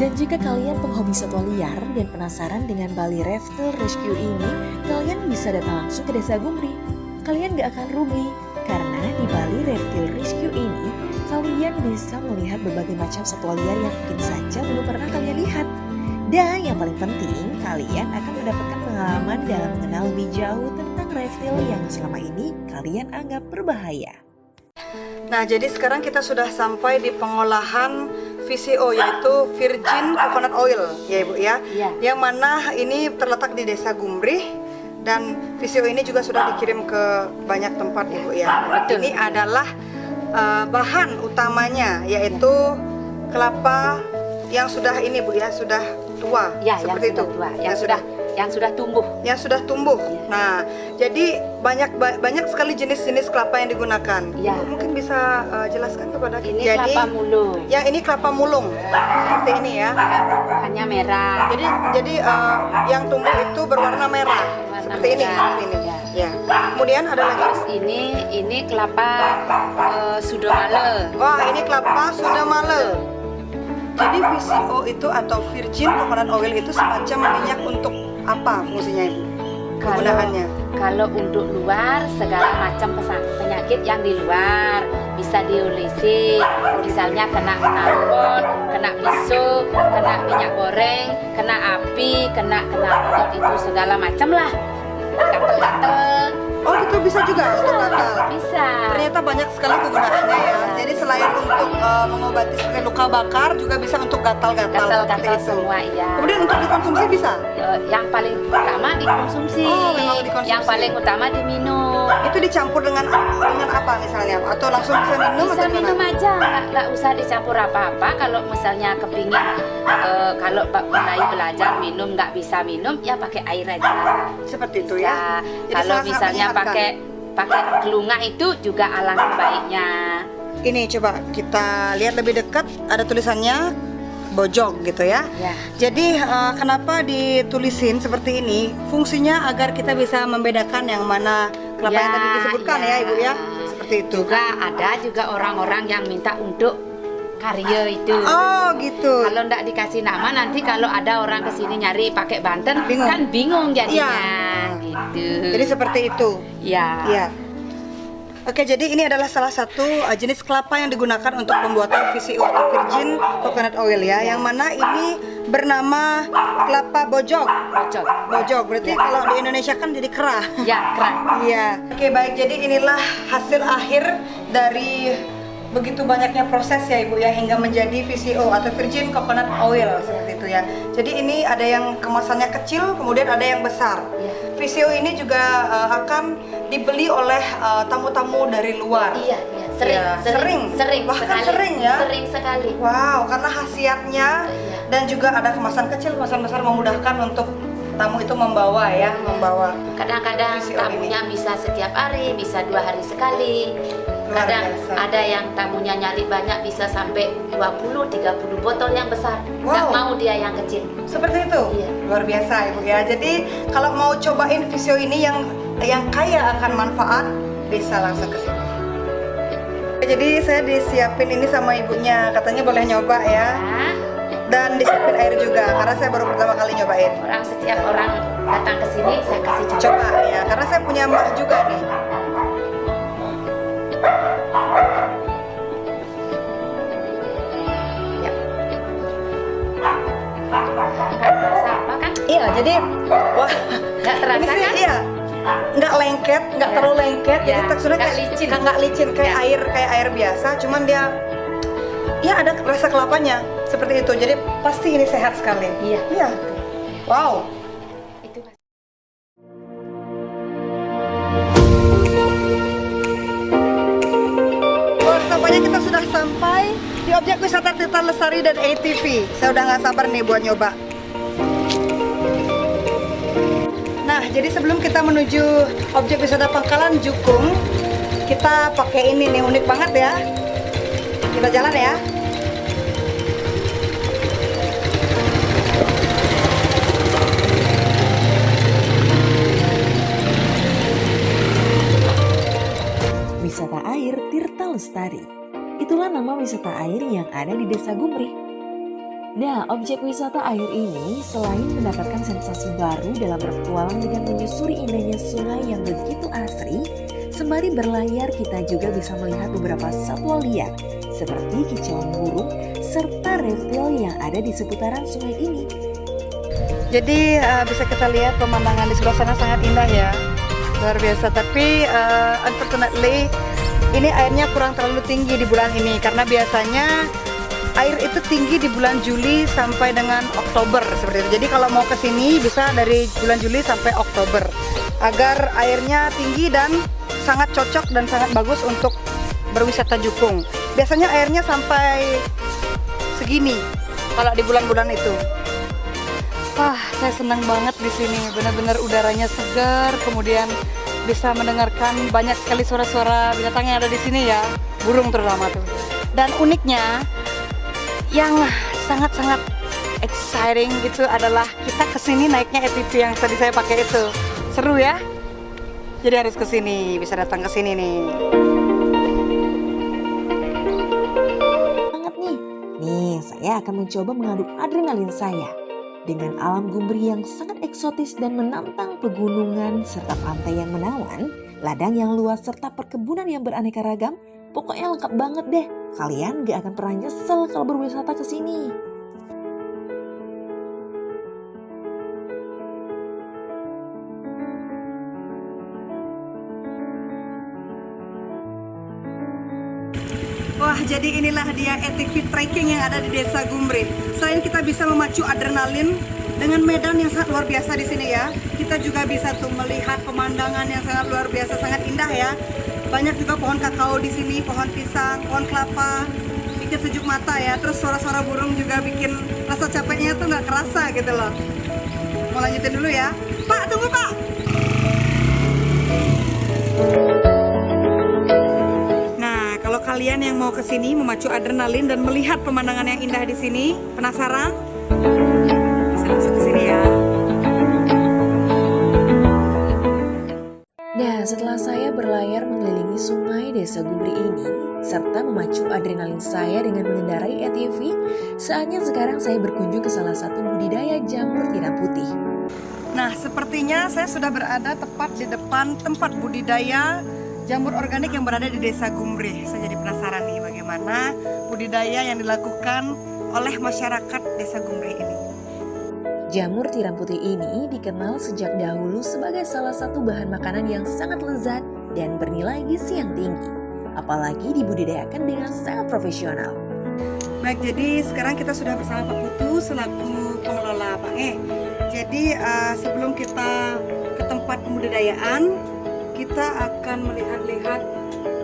Dan jika kalian penghobi satwa liar dan penasaran dengan Bali Reptile Rescue ini, kalian bisa datang langsung ke Desa Gumbri. Kalian gak akan rugi, karena di Bali Reptile Rescue ini, kalian bisa melihat berbagai macam satwa liar yang mungkin saja belum pernah kalian lihat. Dan yang paling penting, kalian akan mendapatkan pengalaman dalam mengenal lebih jauh tentang reptil yang selama ini kalian anggap berbahaya. Nah, jadi sekarang kita sudah sampai di pengolahan VCO, yaitu Virgin Coconut Oil, ya Ibu ya. Yang mana ini terletak di Desa Gumbri, dan VCO ini juga sudah dikirim ke banyak tempat Ibu ya. Ini adalah bahan utamanya, yaitu kelapa yang sudah ini Bu ya, sudah tua, seperti itu. Yang sudah tumbuh. Nah, jadi banyak sekali jenis-jenis kelapa yang digunakan. Mungkin bisa jelaskan kepada kita. Ini kelapa mulung. Yang ini kelapa mulung, seperti ini ya. Bukannya merah. Jadi yang tumbuh itu berwarna merah, seperti ini. Ya. Kemudian ada lagi. Terus ini kelapa sudomale. Wah, ini kelapa sudomale. Jadi VCO itu atau virgin coconut oil itu semacam minyak untuk apa fungsinya Ibu? Kegunaannya? Kalau untuk luar segala macam penyakit yang di luar bisa diolesi, misalnya kena knalpot, kena miso, kena minyak goreng, kena api, kena itu segala macam lah. Gatal-gatal. Oh itu bisa juga untuk gatal? Bisa. Ternyata banyak sekali kegunaannya ya. Jadi selain untuk mengobati seperti luka bakar juga bisa untuk gatal-gatal seperti itu. Semua ya. Kemudian untuk dikonsumsi bisa? Yang paling utama dikonsumsi. Oh memang dikonsumsi. Yang paling utama diminum. Itu dicampur dengan apa misalnya? Atau langsung bisa minum? Bisa atau minum gimana? aja, nggak usah dicampur apa-apa. Kalau misalnya kepingin kalau mulai belajar minum nggak bisa minum, ya pakai air aja. Seperti itu ya. Jadi Kalau sangat-sangat misalnya menyehatkan. pakai kelungah itu juga alangkah baiknya. Ini coba kita lihat lebih dekat, ada tulisannya bojog gitu ya. Ya. Jadi kenapa ditulisin seperti ini? Fungsinya agar kita bisa membedakan yang mana kelapa yang tadi disebutkan ya Ibu ya. Seperti itu. Juga ada juga orang-orang yang minta untuk karya itu. Oh gitu. Kalau ndak dikasih nama nanti kalau ada orang kesini nyari pakai Banten Bingung. kan bingung jadinya. Iya. Gitu. Jadi seperti itu. Ya. Iya. Oke, jadi ini adalah salah satu jenis kelapa yang digunakan untuk pembuatan VCO atau virgin coconut oil ya, yang mana ini bernama kelapa bojog. Bojog, berarti kalau di Indonesia kan jadi kerah. Ya, kerah. Iya. Oke, baik. Jadi inilah hasil akhir dari begitu banyaknya proses ya Ibu ya hingga menjadi VCO atau virgin coconut oil seperti itu ya. Jadi ini ada yang kemasannya kecil, kemudian ada yang besar. VCO ini juga akan dibeli oleh tamu-tamu dari luar. Iya, sering bahkan sekali. sering ya. Sering sekali. Wow, karena khasiatnya dan juga ada kemasan kecil, kemasan besar memudahkan untuk tamu itu membawa ya, membawa. Kadang-kadang VCO tamunya bisa setiap hari, bisa 2 hari sekali. Luar Kadang biasa. ada yang tamunya nyari banyak bisa sampai 20-30 botol yang besar. Nggak Wow. mau dia yang kecil. Seperti itu, luar biasa Ibu ya. Jadi kalau mau cobain VCO ini yang kaya akan manfaat, bisa langsung ke sini. Jadi saya disiapin ini sama ibunya, katanya boleh nyoba ya. Dan disiapin air juga, karena saya baru pertama kali nyobain. Setiap orang datang ke sini saya kasih coba ya, karena saya punya mak juga nih. Iya, jadi wah, nggak terasa ini sih, kan? Iya, nggak lengket, nggak terlalu lengket, jadi teksturnya nggak kayak licin. nggak licin kayak air biasa, cuman dia ya ada rasa kelapanya seperti itu. Jadi pasti ini sehat sekali. Iya. Wow. Wah, tampaknya kita sudah sampai di objek wisata Tirta Lestari dan ATV. Saya udah nggak sabar nih buat nyoba. Nah, jadi sebelum kita menuju objek wisata Pangkalan Jukung, kita pakai ini nih, unik banget ya. Kita jalan ya. Wisata air Tirta Lestari. Itulah nama wisata air yang ada di Desa Gumrih. Nah, objek wisata air ini selain mendapatkan sensasi baru dalam berpetualang dengan menyusuri indahnya sungai yang begitu asri, sembari berlayar kita juga bisa melihat beberapa satwa liar seperti kicauan burung serta reptil yang ada di seputaran sungai ini. Jadi bisa kita lihat pemandangan di sebelah sana sangat indah ya, luar biasa. Tapi unfortunately ini airnya kurang terlalu tinggi di bulan ini, karena biasanya air itu tinggi di bulan Juli sampai dengan Oktober seperti itu. Jadi kalau mau ke sini bisa dari bulan Juli sampai Oktober agar airnya tinggi dan sangat cocok dan sangat bagus untuk berwisata Jukung. Biasanya airnya sampai segini kalau di bulan-bulan itu. Wah, saya senang banget di sini. Benar-benar udaranya segar, kemudian bisa mendengarkan banyak sekali suara-suara binatang yang ada di sini ya, burung terutama tuh. Dan uniknya yang sangat-sangat exciting itu adalah kita kesini naiknya ATV yang tadi saya pakai itu. Seru ya? Jadi harus kesini, bisa datang ke sini nih. Banget nih. Nih, saya saya akan mencoba mengaduk adrenalin saya dengan alam Gumbri yang sangat eksotis dan menantang pegunungan serta pantai yang menawan, ladang yang luas serta perkebunan yang beraneka ragam. Pokoknya lengkap banget deh. Kalian gak akan pernah nyesel kalau berwisata ke sini. Wah, jadi inilah dia ATV trekking yang ada di Desa Gumbri. Selain kita bisa memacu adrenalin dengan medan yang sangat luar biasa di sini ya, kita juga bisa tuh melihat pemandangan yang sangat luar biasa, sangat indah ya. Banyak juga pohon kakao di sini, pohon pisang, pohon kelapa, bikin sejuk mata ya. Terus suara-suara burung juga bikin rasa capeknya tuh nggak kerasa gitu loh. Mau lanjutin dulu ya, Pak, tunggu Pak. Kalau kalian yang mau ke sini memacu adrenalin dan melihat pemandangan yang indah di sini, penasaran? Bisa langsung ke sini ya. Nah, setelah saya berlayar mengelilingi sungai Desa Gumbri ini, serta memacu adrenalin saya dengan mengendarai ATV, saatnya sekarang saya berkunjung ke salah satu budidaya jamur tiram putih. Nah, sepertinya saya sudah berada tepat di depan tempat budidaya jamur organik yang berada di Desa Gumbri. Saya jadi penasaran nih bagaimana budidaya yang dilakukan oleh masyarakat Desa Gumbri ini. Jamur tiram putih ini dikenal sejak dahulu sebagai salah satu bahan makanan yang sangat lezat dan bernilai gizi yang tinggi. Apalagi dibudidayakan dengan sangat profesional. Baik, jadi sekarang kita sudah bersama Pak Putu selaku pengelola Pak Jadi sebelum kita ke tempat pembudidayaan, kita akan melihat-lihat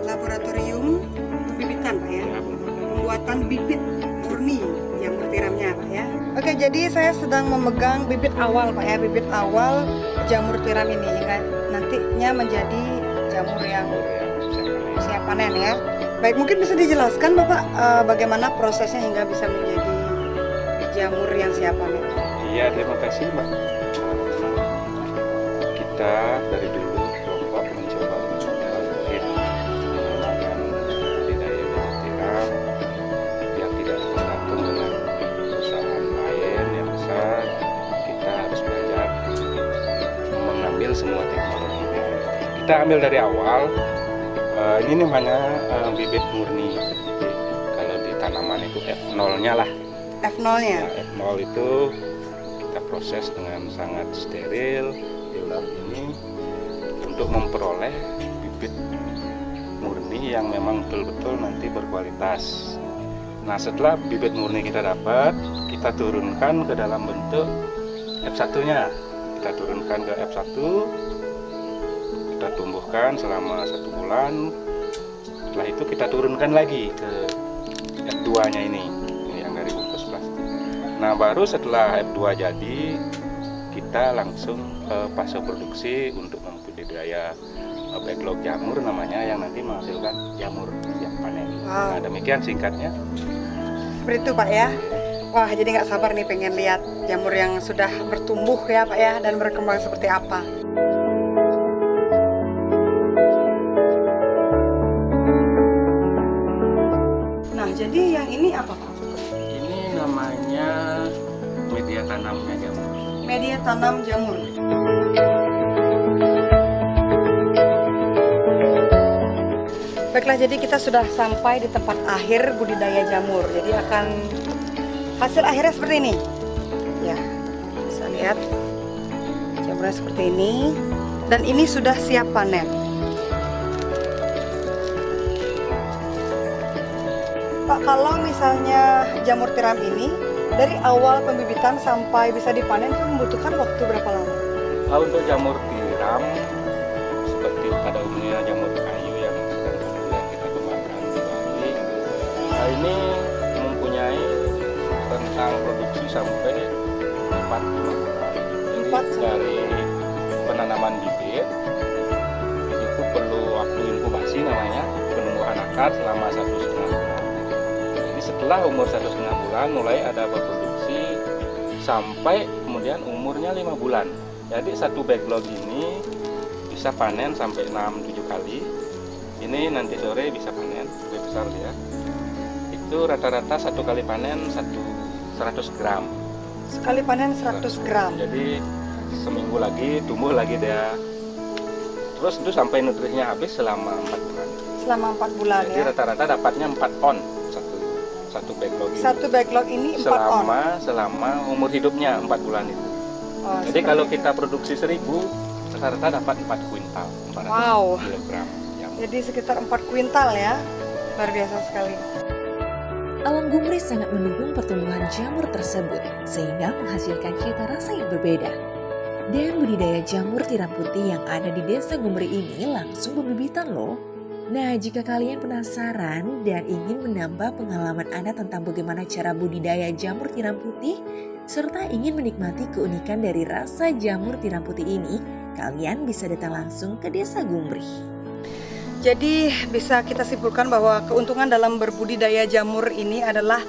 laboratorium pembibitan Pak ya, pembuatan bibit murni jamur tiramnya Pak ya. Oke, jadi saya sedang memegang bibit awal Pak ya, bibit awal jamur tiram ini hingga nantinya menjadi jamur yang siap panen ya. Baik, mungkin bisa dijelaskan Bapak bagaimana prosesnya hingga bisa menjadi jamur yang siap panen? Iya, terima kasih Mbak. Kita dari dulu mencoba bangkit mengembangkan budidaya jamur tiram biar tidak tergantung dengan perusahaan lain yang besar. Kita harus belajar mengambil semua teknologinya. Kita ambil dari awal. Ini namanya bibit murni. Jadi, kalau di tanaman itu F0-nya lah. F0-nya? Ya, F0 itu kita proses dengan sangat steril di lab ini untuk memperoleh bibit murni yang memang betul-betul nanti berkualitas. Nah, setelah bibit murni kita dapat, kita turunkan ke dalam bentuk F1-nya. Kita turunkan ke F1, kita tumbuhkan selama 1 bulan. Setelah itu kita turunkan lagi ke F2-nya ini yang dari bungkus plastik. Nah, baru setelah F2 jadi, kita langsung fase produksi untuk membudidaya backlog jamur namanya, yang nanti menghasilkan jamur siap panen. Nah, demikian singkatnya. Seperti itu Pak ya. Wah, jadi nggak sabar nih pengen lihat jamur yang sudah bertumbuh ya Pak ya, dan berkembang seperti apa. Nah, jadi yang ini apa Pak? Ini namanya media tanamnya jamur. Media tanam jamur. Baiklah, jadi kita sudah sampai di tempat akhir budidaya jamur. Jadi akan hasil akhirnya seperti ini. Ya, bisa lihat jamurnya seperti ini. Dan ini sudah siap panen. Pak, kalau misalnya jamur tiram ini dari awal pembibitan sampai bisa dipanen itu membutuhkan waktu berapa lama? Nah, untuk jamur tiram seperti pada umumnya jamur kayu yang kita kembangkan di Bali, nah ini mempunyai rentang produksi sampai 4-5 bulan. Jadi dari penanaman bibit itu perlu waktu inkubasi namanya, penumbuhan akar selama 1,5 bulan. Jadi setelah umur 1,5 bulan mulai ada berproduksi sampai kemudian umurnya 5 bulan. Jadi satu backlog ini bisa panen sampai 6-7 kali. Ini nanti sore bisa panen, lebih besar ya. Itu itu rata-rata satu kali panen 100 gram. Sekali panen 100 gram. Jadi seminggu lagi tumbuh lagi dia. Terus itu sampai nutrisinya habis selama 4 bulan. Selama 4 bulan. Jadi ya. rata-rata dapatnya 4 on satu backlog ini. Satu backlog ini 4 on. Selama umur hidupnya 4 bulan itu. Oh, jadi kalau kita produksi 1000, rata-rata dapat 4 kuintal, 400 kilogram. Jadi sekitar 4 kuintal ya. Luar biasa sekali. Alam Gumri sangat mendukung pertumbuhan jamur tersebut, sehingga menghasilkan cita rasa yang berbeda. Dan budidaya jamur tiram putih yang ada di Desa Gumri ini langsung pembibitan loh. Nah, jika kalian penasaran dan ingin menambah pengalaman Anda tentang bagaimana cara budidaya jamur tiram putih, serta ingin menikmati keunikan dari rasa jamur tiram putih ini, kalian bisa datang langsung ke Desa Gumri. Jadi bisa kita simpulkan bahwa keuntungan dalam berbudidaya jamur ini adalah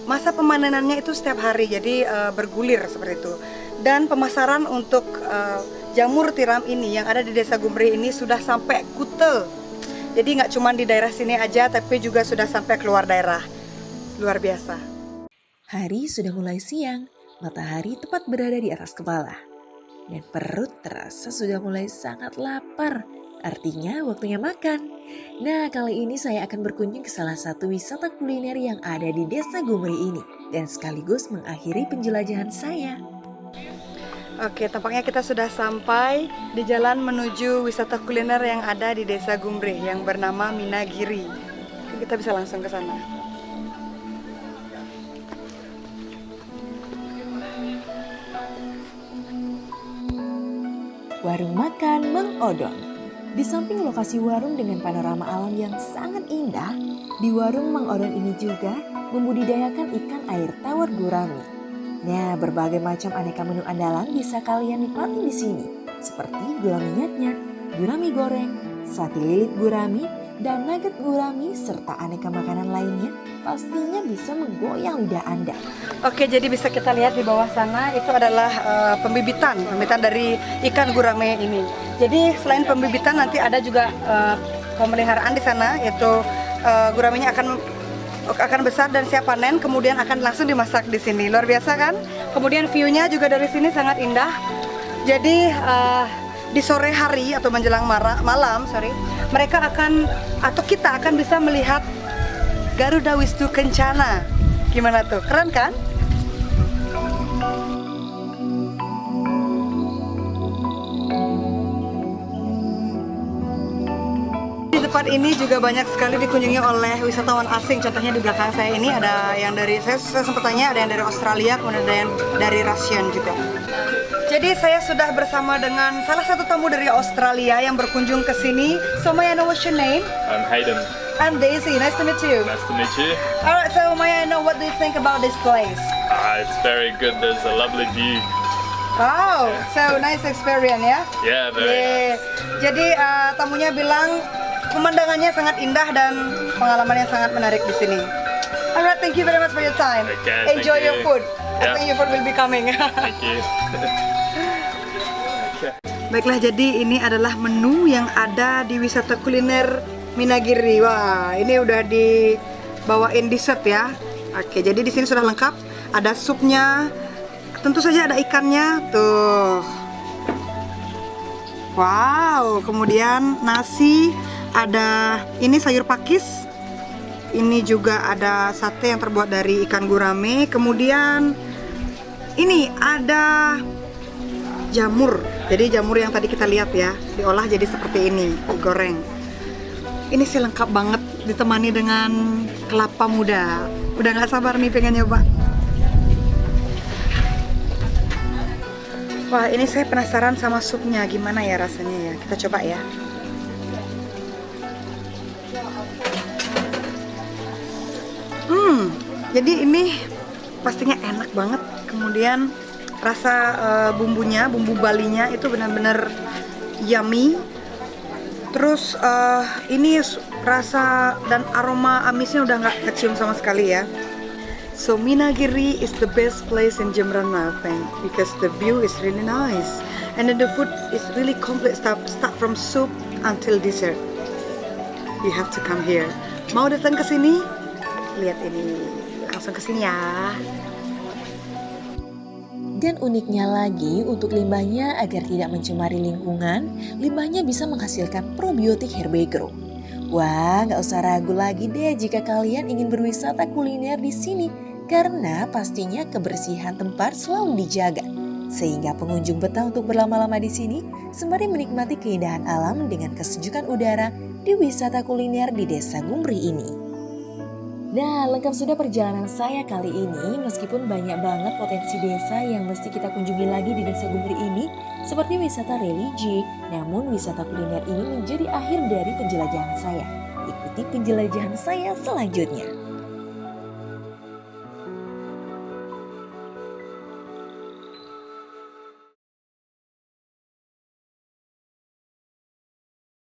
masa pemanenannya itu setiap hari, jadi bergulir seperti itu. Dan pemasaran untuk jamur tiram ini yang ada di Desa Gumri ini sudah sampai Kute. Jadi nggak cuma di daerah sini aja, tapi juga sudah sampai keluar daerah. Luar biasa. Hari sudah mulai siang, matahari tepat berada di atas kepala. Dan perut terasa sudah mulai sangat lapar. Artinya waktunya makan. Nah, kali ini saya akan berkunjung ke salah satu wisata kuliner yang ada di Desa Gumri ini. Dan sekaligus mengakhiri penjelajahan saya. Oke, tampaknya kita sudah sampai di jalan menuju wisata kuliner yang ada di Desa Gumri yang bernama Minagiri. Kita bisa langsung ke sana. Warung makan Mang Odong. Di samping lokasi warung dengan panorama alam yang sangat indah, di warung Mang Odong ini juga membudidayakan ikan air tawar gurami. Nah, berbagai macam aneka menu andalan bisa kalian nikmati di sini, seperti gurami nyat-nyat, gurami goreng, sate lilit gurami, dan nugget gurami, serta aneka makanan lainnya pastinya bisa menggoyang lidah Anda. Oke, jadi bisa kita lihat di bawah sana itu adalah pembibitan dari ikan gurame ini. Jadi selain pembibitan nanti ada juga pemeliharaan di sana, yaitu guramenya akan besar dan siap panen, kemudian akan langsung dimasak di sini. Luar biasa kan? Kemudian view-nya juga dari sini sangat indah. Jadi di sore hari atau menjelang malam, mereka kita akan bisa melihat Garuda Wisnu Kencana. Gimana tuh? Keren kan? Di tempat ini juga banyak sekali dikunjungi oleh wisatawan asing. Contohnya di belakang saya ini ada yang dari, saya sempat tanya, ada yang dari Australia, kemudian ada yang dari Russian juga. Jadi saya sudah bersama dengan salah satu tamu dari Australia yang berkunjung ke sini. So may I know what's your name? I'm Hayden. I'm Daisy. Nice to meet you. Nice to meet you. Alright, so may I know what do you think about this place? It's very good. There's a lovely view. Wow, so nice experience ya? Yeah, very nice. Jadi tamunya bilang pemandangannya sangat indah dan pengalamannya sangat menarik di sini. Alright, thank you very much for your time. Okay, Enjoy your food. I Yeah. think your food will be coming. Thank you. Baiklah, jadi ini adalah menu yang ada di wisata kuliner Minagiri. Wah, ini udah dibawain dessert ya. Oke, jadi di sini sudah lengkap. Ada supnya, tentu saja ada ikannya. Tuh. Wow, kemudian nasi, ada ini sayur pakis. Ini juga ada sate yang terbuat dari ikan gurame. Kemudian ini ada jamur. Jadi jamur yang tadi kita lihat ya, diolah jadi seperti ini, digoreng. Ini sih lengkap banget, ditemani dengan kelapa muda. Udah nggak sabar nih pengen nyoba. Wah, ini saya penasaran sama supnya, gimana ya rasanya ya. Kita coba ya. Jadi ini pastinya enak banget. Kemudian rasa bumbunya, bumbu balinya itu benar-benar yummy. Terus ini rasa dan aroma amisnya udah nggak kecium sama sekali ya. So Minagiri is the best place in Jembrana, I think, because the view is really nice, and then the food is really complete. Start from soup until dessert. You have to come here. Mau datang ke sini? lihat ini. Langsung ke sini ya. Dan uniknya lagi, untuk limbahnya agar tidak mencemari lingkungan, limbahnya bisa menghasilkan probiotik Herbagrow. Wah, nggak usah ragu lagi deh jika kalian ingin berwisata kuliner di sini, karena pastinya kebersihan tempat selalu dijaga. Sehingga pengunjung betah untuk berlama-lama di sini, sembari menikmati keindahan alam dengan kesejukan udara di wisata kuliner di Desa Gumbrih ini. Nah, lengkap sudah perjalanan saya kali ini. Meskipun banyak banget potensi desa yang mesti kita kunjungi lagi di Desa Gumbrih ini, seperti wisata religi, namun wisata kuliner ini menjadi akhir dari penjelajahan saya. Ikuti penjelajahan saya selanjutnya.